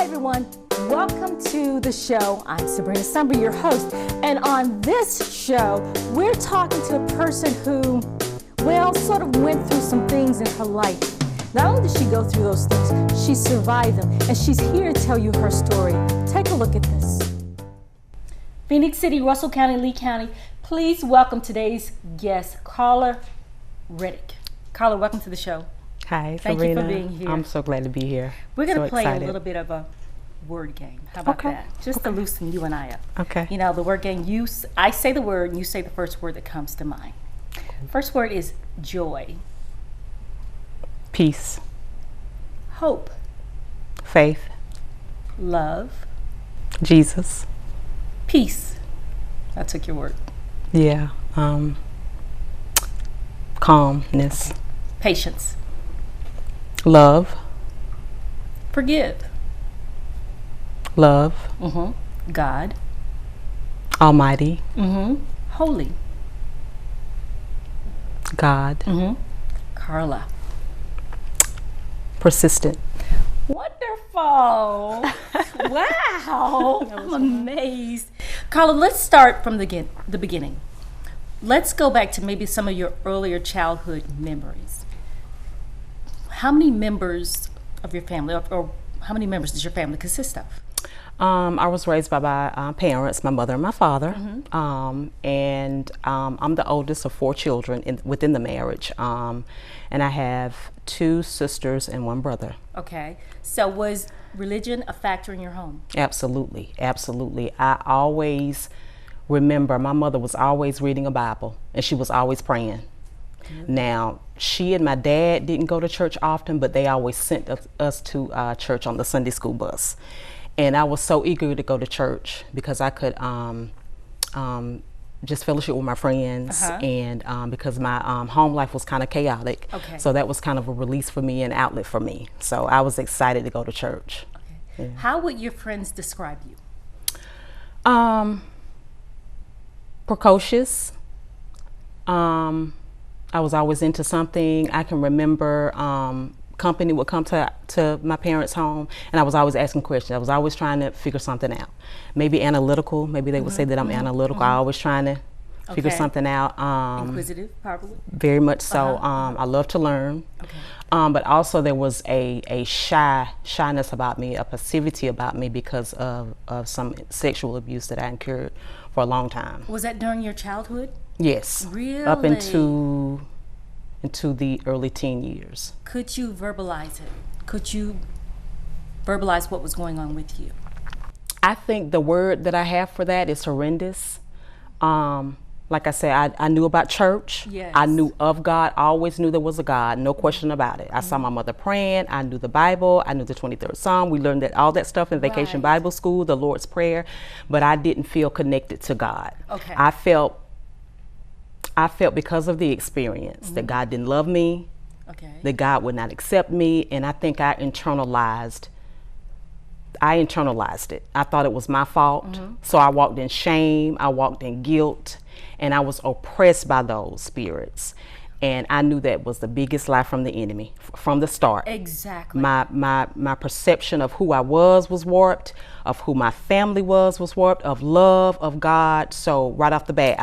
Hi everyone, welcome to the show. I'm Sabrina Sumbry, your host, and on this show, we're talking to a person who, well, sort of went through some things in her life. Not only did she go through those things, she survived them, and she's here to tell you her story. Take a look at this. Phoenix City, Russell County, Lee County, please welcome today's guest, Carla Reddick. Carla, welcome to the show. Hi, Thank Sabrina. you for being here. I'm so glad to be here. We're going to play excited. a little bit of a word game. How about that? Just to loosen you and I up. Okay. You know, the word game, I say the word and you say the first word that comes to mind. First word is joy. Peace. Hope. Faith. Love. Jesus. Peace. I took your word. Yeah. Calmness. Patience. Love. Forgive. Love. God. Almighty. Holy. God. Carla. Persistent. Wonderful. Wow. I'm amazed. Carla, let's start from the beginning. Let's go back to maybe some of your earlier childhood memories. How many members of your family, or how many members does your family consist of? I was raised by my parents, my mother and my father, and I'm the oldest of 4 children within the marriage, and I have 2 sisters and 1 brother. Okay, so was religion a factor in your home? Absolutely, absolutely. I always remember my mother was always reading a Bible, and she was always praying. Now, she and my dad didn't go to church often, but they always sent us to church on the Sunday school bus. And I was so eager to go to church because I could just fellowship with my friends, and because my home life was kind of chaotic. Okay. So that was kind of a release for me, an outlet for me. So I was excited to go to church. Okay. Yeah. How would your friends describe you? Precocious. I was always into something. I can remember company would come to my parents' home, and I was always asking questions. I was always trying to figure something out. Maybe analytical. Maybe they would say that I'm analytical. I always trying to figure something out. Inquisitive, probably. Very much so. I love to learn. Okay. But also there was a shyness about me, a passivity about me because of some sexual abuse that I incurred for a long time. Was that during your childhood? Yes. Really? Up into the early teen years. Could you verbalize it? Could you verbalize what was going on with you? I think the word that I have for that is horrendous. Like I said, I knew about church. Yes. I knew of God. I always knew there was a God, no question about it. I saw my mother praying. I knew the Bible. I knew the 23rd Psalm. We learned all that stuff in Vacation Bible School, the Lord's Prayer, but I didn't feel connected to God. Okay. I felt because of the experience that God didn't love me, that God would not accept me, and I think I internalized it. I thought it was my fault. So I walked in shame, I walked in guilt, and I was oppressed by those spirits. And I knew that was the biggest lie from the enemy from the start. Exactly. My perception of who I was warped, of who my family was warped, of love, of God. So right off the bat,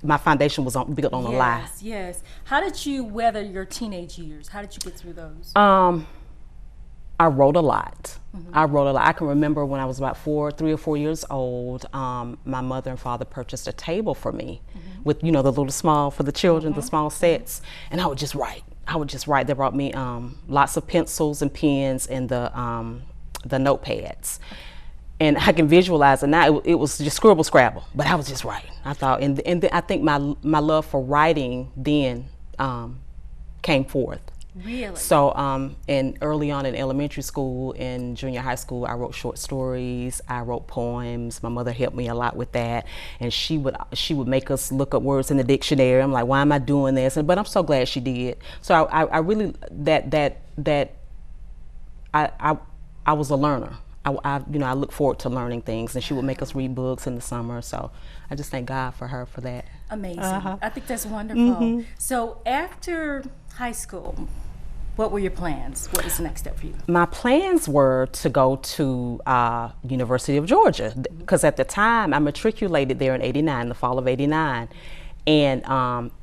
my foundation was built on a lie. Yes. How did you weather your teenage years? How did you get through those? I wrote a lot. I can remember when I was about 3 or 4 years old, my mother and father purchased a table for me with, the little small, for the children, the small sets, and I would just write. They brought me lots of pencils and pens and the notepads. And I can visualize it now. It was just scribble scrabble, but I was just writing. I thought, and I think my love for writing then came forth. Really? So, and early on in elementary school and junior high school, I wrote short stories. I wrote poems. My mother helped me a lot with that, and she would make us look up words in the dictionary. I'm like, why am I doing this? But I'm so glad she did. So I really I was a learner. I look forward to learning things, and she would make us read books in the summer. So I just thank God for her for that. Amazing. I think that's wonderful. So after high school, What were your plans? What was the next step for you? My plans were to go to University of Georgia, because at the time I matriculated there in '89, the fall of '89, and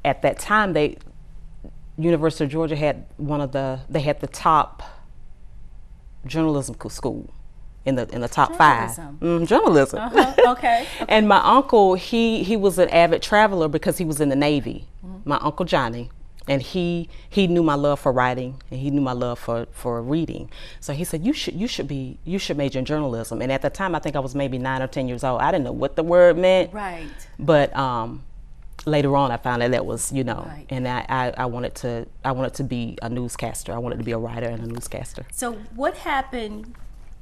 at that time University of Georgia had they had the top journalism school in the top Journalism. 5. Journalism. Okay. And my uncle, he was an avid traveler because he was in the Navy. My Uncle Johnny. And he knew my love for writing, and he knew my love for reading. So he said, you should major in journalism. And at the time, I think I was maybe 9 or 10 years old. I didn't know what the word meant. Right. But later on, I found that was, Right. and I wanted to be a newscaster. I wanted to be a writer and a newscaster. So what happened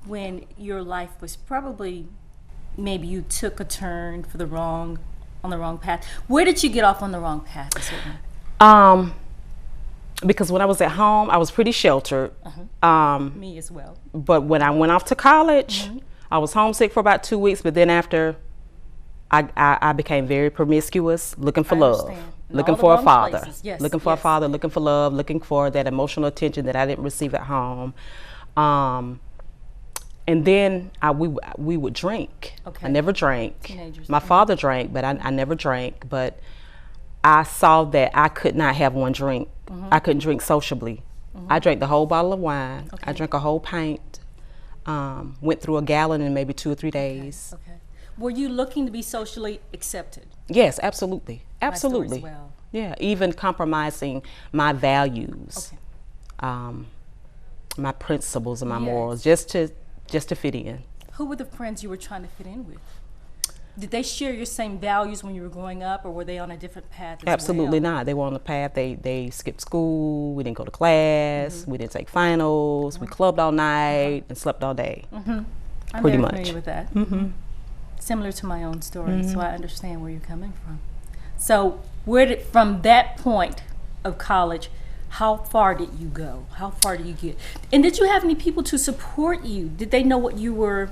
when your life was probably, maybe you took a turn on the wrong path? Where did you get off on the wrong path? Because when I was at home, I was pretty sheltered. Me as well. But when I went off to college, I was homesick for about 2 weeks. But then after, I became very promiscuous, looking for love, looking for a father, Yes, looking for a father, looking for love, looking for that emotional attention that I didn't receive at home. And then we would drink. Okay. I never drank. Teenagers. My father drank, but I never drank. But I saw that I could not have one drink. I couldn't drink sociably. I drank the whole bottle of wine. Okay. I drank a whole pint. Went through a gallon in maybe 2 or 3 days. Okay. Were you looking to be socially accepted? Yes, absolutely. Absolutely. My story as well. Yeah, even compromising my values, Okay. my principles and my Yes. morals, just to fit in. Who were the friends you were trying to fit in with? Did they share your same values when you were growing up, or were they on a different path as Absolutely well? not. They were on the path. They skipped school. We didn't go to class. We didn't take finals. We clubbed all night and slept all day. I'm Pretty very much. familiar with that. Similar to my own story, so I understand where you're coming from. So from that point of college, how far did you go? How far did you get? And did you have any people to support you? Did they know what you were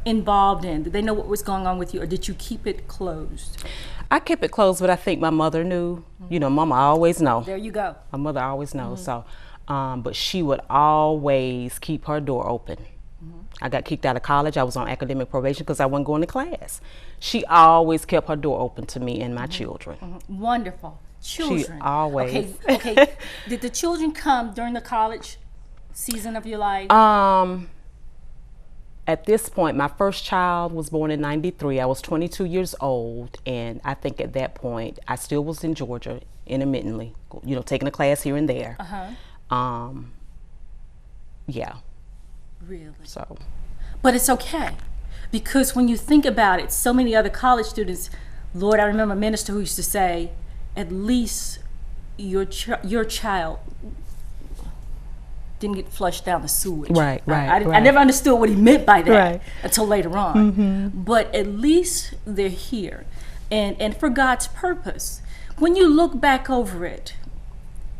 involved in? Did they know what was going on with you, or did you keep it closed? I kept it closed, but I think my mother knew. Mama always know. There you go. My mother always knows. So, but she would always keep her door open. I got kicked out of college. I was on academic probation because I wasn't going to class. She always kept her door open to me and my children. Wonderful. Children. She always. Okay. Did the children come during the college season of your life? At this point, my first child was born in '93. I was 22 years old, and I think at that point, I still was in Georgia intermittently, taking a class here and there. Yeah. Really? So. But it's okay, because when you think about it, so many other college students, Lord, I remember a minister who used to say, at least your child didn't get flushed down the sewage. Right. I never understood what he meant by that Right. until later on. But at least they're here, and for God's purpose. When you look back over it,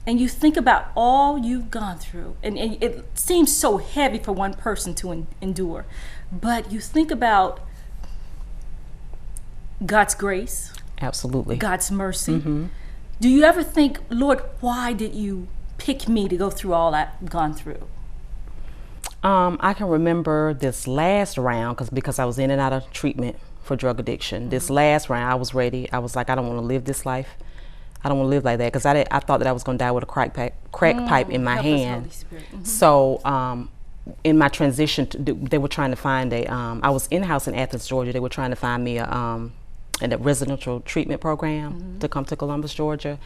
and you think about all you've gone through, and it seems so heavy for one person to endure, but you think about God's grace, Absolutely. God's mercy. Do you ever think, Lord, why did you pick me to go through all I've gone through? I can remember this last round because I was in and out of treatment for drug addiction. This last round, I was ready. I was like, I don't want to live this life. I don't want to live like that, because I thought that I was going to die with a crack pipe in my Help us, hand. Holy Spirit. So in my transition, they were trying to find I was in-house in Athens, Georgia. They were trying to find me a residential treatment program to come to Columbus, Georgia.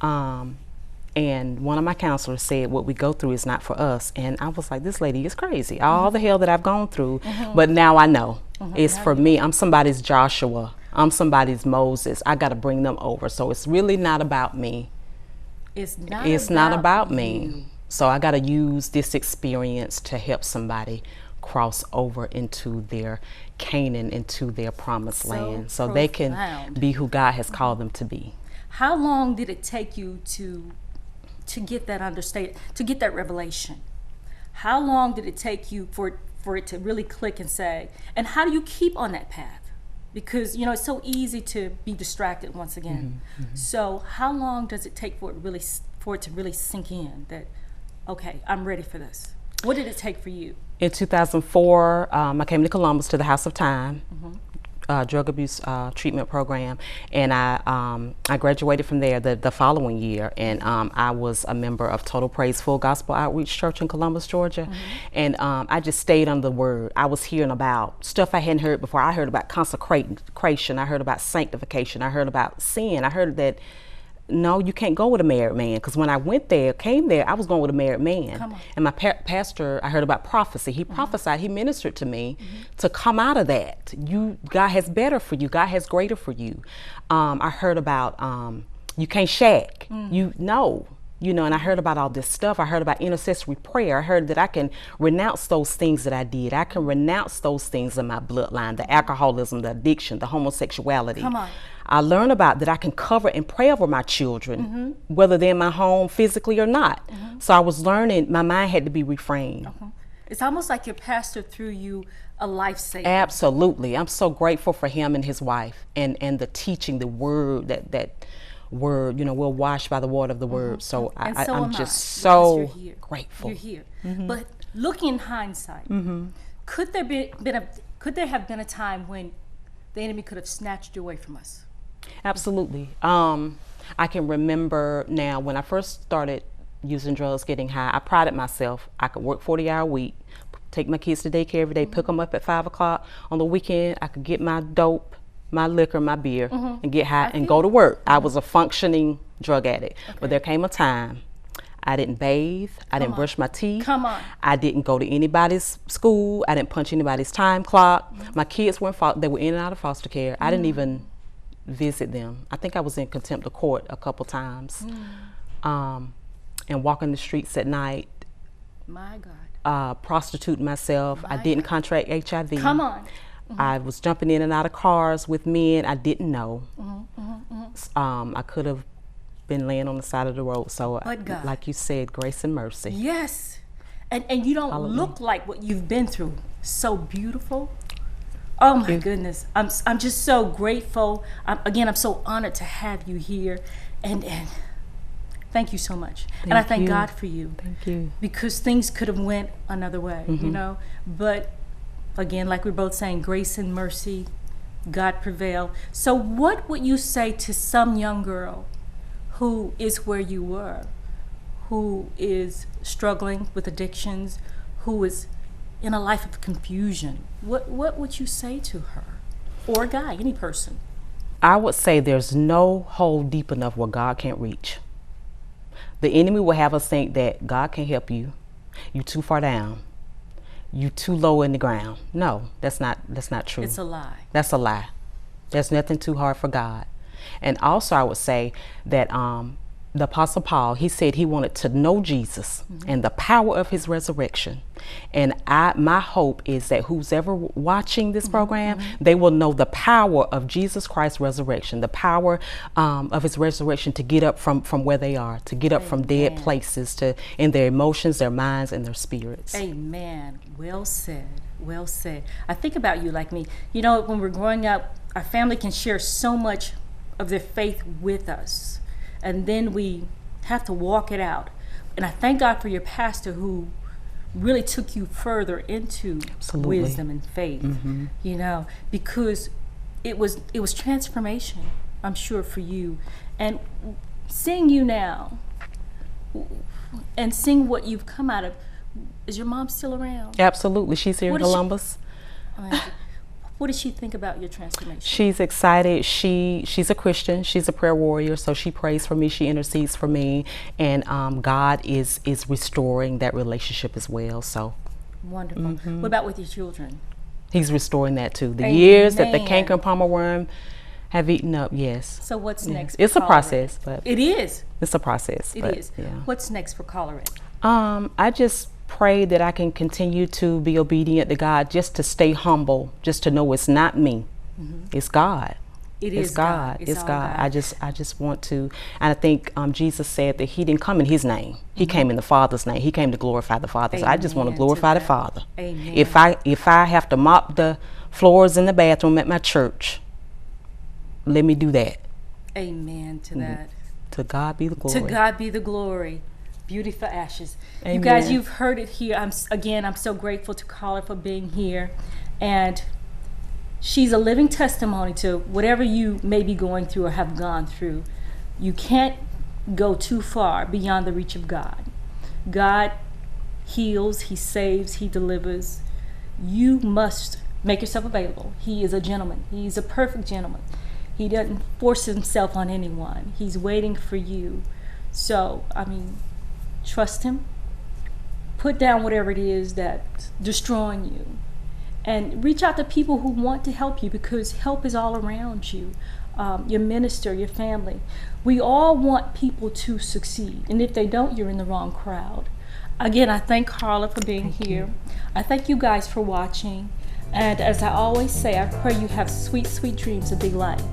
And one of my counselors said, what we go through is not for us. And I was like, this lady is crazy. All the hell that I've gone through. But now I know it's for me. I'm somebody's Joshua. I'm somebody's Moses. I got to bring them over. So it's really not about me. It's not about me. So I got to use this experience to help somebody cross over into their Canaan, into their promised land, so they can be who God has called them to be. How long did it take you to get that understanding, to get that revelation? How long did it take you for it to really click and say, and how do you keep on that path? Because it's so easy to be distracted once again. So how long does it take for it to really sink in that okay, I'm ready for this. What did it take for you? In 2004, I came to Columbus to the House of Time, drug abuse treatment program, and I graduated from there the following year, and I was a member of Total Praise Full Gospel Outreach Church in Columbus, Georgia, and I just stayed on the word. I was hearing about stuff I hadn't heard before. I heard about consecration, I heard about sanctification, I heard about sin, I heard that no, you can't go with a married man, because when I came there, I was going with a married man. And my pastor, I heard about prophecy. He prophesied, he ministered to me to come out of that. God has better for you. God has greater for you. I heard about you can't shack. And I heard about all this stuff. I heard about intercessory prayer. I heard that I can renounce those things that I did. I can renounce those things in my bloodline, the alcoholism, the addiction, the homosexuality. Come on. I learned about that I can cover and pray over my children, whether they're in my home physically or not. So I was learning, my mind had to be reframed. It's almost like your pastor threw you a lifesaver. Absolutely. I'm so grateful for him and his wife and the teaching, the word, that word, we're washed by the water of the word. So I'm just so grateful. You're here. But looking in hindsight, could there have been a time when the enemy could have snatched you away from us? Absolutely. I can remember now when I first started using drugs, getting high, I prided myself. I could work 40-hour a week, take my kids to daycare every day, pick them up at 5 o'clock. On the weekend, I could get my dope, my liquor, my beer, and get high and go to work. I was a functioning drug addict. But there came a time I didn't bathe. I didn't brush my teeth. I didn't go to anybody's school. I didn't punch anybody's time clock. My kids they were in and out of foster care. I didn't even visit them. I think I was in contempt of court a couple times. And walking the streets at night. My God. Prostituting myself. I didn't contract HIV. Come on. I was jumping in and out of cars with men I didn't know. I could have been laying on the side of the road. So like you said, grace and mercy. Yes. And you don't look like what you've been through. So beautiful. Oh my goodness. I'm just so grateful. I'm so honored to have you here. And thank you so much. And I thank God for you. Thank you. Because things could have went another way, But again, like we're both saying, grace and mercy, God prevail. So what would you say to some young girl who is where you were, who is struggling with addictions, who is in a life of confusion? What would you say to her? Or a guy, any person? I would say there's no hole deep enough where God can't reach. The enemy will have us think that God can't help you. You're too far down. You too low in the ground. No, that's not true. It's a lie. That's a lie. There's nothing too hard for God. And also I would say that the Apostle Paul, he said he wanted to know Jesus and the power of his resurrection. And my hope is that who's ever watching this program, they will know the power of Jesus Christ's resurrection, the power of his resurrection to get up from where they are, to get up from dead places, in their emotions, their minds, and their spirits. Amen. Well said. Well said. I think about you like me. When we're growing up, our family can share so much of their faith with us. And then we have to walk it out. And I thank God for your pastor who really took you further into wisdom and faith, because it was transformation, I'm sure, for you. And seeing you now and seeing what you've come out of, is your mom still around? Absolutely. She's here in Columbus. What does she think about your transformation? She's excited. She's a Christian. She's a prayer warrior, so she prays for me. She intercedes for me, and God is restoring that relationship as well. So wonderful. What about with your children? He's restoring that too. The years that the canker and palmer worm have eaten up. Yes. So what's next? It's a process, but it is. It's a process. It is. Yeah. What's next for Carla Reddick? I just pray that I can continue to be obedient to God, just to stay humble, just to know it's not me, it's God. It's God. It's God. I just want to, and I think Jesus said that he didn't come in his name. He came in the Father's name. He came to glorify the Father. So I just want to glorify the Father. Amen. If I have to mop the floors in the bathroom at my church, let me do that. Amen to that. To God be the glory. To God be the glory. Beauty for ashes. Amen. You guys, you've heard it here. I'm so grateful to Carla for being here. And she's a living testimony to whatever you may be going through or have gone through. You can't go too far beyond the reach of God. God heals, He saves, He delivers. You must make yourself available. He is a gentleman. He's a perfect gentleman. He doesn't force himself on anyone. He's waiting for you. So, trust Him. Put down whatever it is that's destroying you. And reach out to people who want to help you, because help is all around you. Your minister, your family. We all want people to succeed. And if they don't, you're in the wrong crowd. Again, I thank Carla for being here. I thank you guys for watching. And as I always say, I pray you have sweet, sweet dreams of big life.